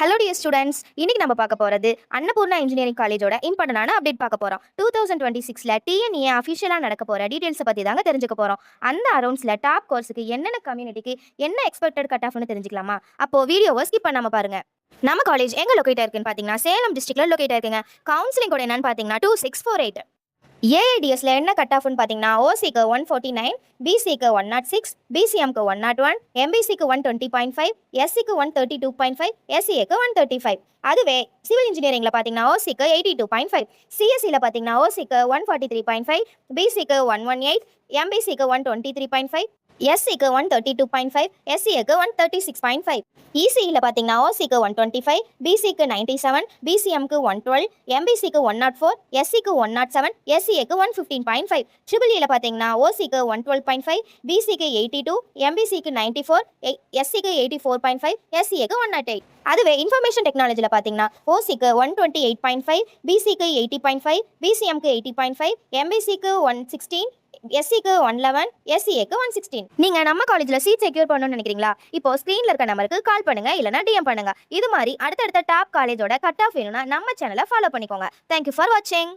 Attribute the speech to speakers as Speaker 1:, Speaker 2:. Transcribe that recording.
Speaker 1: Hello dear students, இன்னைக்கு நம்ம பார்க்க போகிறது அன்னபூர்ணா இன்ஜினியரிங் காலேஜோட இம்பார்ட்டன்டான அப்டேட் பார்க்க போகிறோம். 2026 டிஎன்ஏ அஃபிஷியலாக நடக்க போகிற டீட்டெயில்ஸை பற்றி தாங்க தெரிஞ்சுக்க போகிறோம். அந்த அரௌண்ட்ஸில் டாப் கோர்ஸுக்கு என்னென்ன கம்யூனிட்டிக்கு என்ன எக்ஸ்பெக்டட் கட் ஆஃப்னு தெரிஞ்சுக்கலாமா? அப்போது வீடியோவை ஸ்கிப் பண்ணாமல் பாருங்க. நம்ம காலேஜ் எங்கே லொக்கேட் இருக்குன்னு பார்த்தீங்கன்னா சேலம் டிஸ்ட்ரிக்ட்ல லொக்கேட் இருக்குங்க. கவுன்சிலிங் கூட என்னன்னு பார்த்தீங்கன்னா 2648. ஏஐடிஎஸ்ல என்ன கட் ஆஃப்னு பார்த்தீங்கன்னா ஓசிக்கு 149, பிசிக்கு 106, பிசிஎம்க்கு 101, எம்பிசிக்கு 120.5, எஸ்சிக்கு 132.5, எஸ்சிஏக்கு 135. அதுவே சிவில் இன்ஜினியரிங்ல பார்த்தீங்கன்னா ஓசிக்கு 82.5, சிஎஸ்சியில் பார்த்தீங்கன்னா ஓசிக்கு 143.5, பிசிக்கு 118, எம்பிசிக்கு 123.5, எஸ்சிக்கு 132.5, எஸ்சிஏக்கு 136.5. இசியில் பார்த்தீங்கன்னா ஓசிக்கு 125, பிசிக்கு 97, பிசிஎம்க்கு 112, எம்பிசிக்கு 104, எஸ்சிக்கு 107, எஸ்சிஏக்கு 115.5. ட்ரிபிள்இயில் பார்த்தீங்கன்னா ஓசிக்கு 112.5, பிசிக்கு 82, எம்பிசிக்கு 94, எஸ்சிக்கு 84.5, எஸ்சிஏக்கு 108. அதுவே இன்ஃபர்மேஷன் டெக்னாலஜியில் பார்த்தீங்கன்னா ஓசிக்கு 128.5, பிசிக்கு 80.5, பிசிஎம்க்கு 80.5, எம்பிசிக்கு 116, எஸ்சிக்கு 111, எஸ்சிஏக்கு 116. நீங்க நம்ம காலேஜ்ல சீட் செக்யூர் பண்ணணும்னு நினைக்கிறீங்களா? இப்போ ஸ்கிரீன்ல இருக்க நம்பருக்கு கால் பண்ணுங்க, இல்லனா டிஎம் பண்ணுங்க. இது மாதிரி அடுத்தடுத்த டாப் காலேஜோட கட் ஆஃப் வேணும்னா நம்ம சேனலை ஃபாலோ பண்ணிக்கோங்க. தேங்க்யூ ஃபார் வாட்சிங்.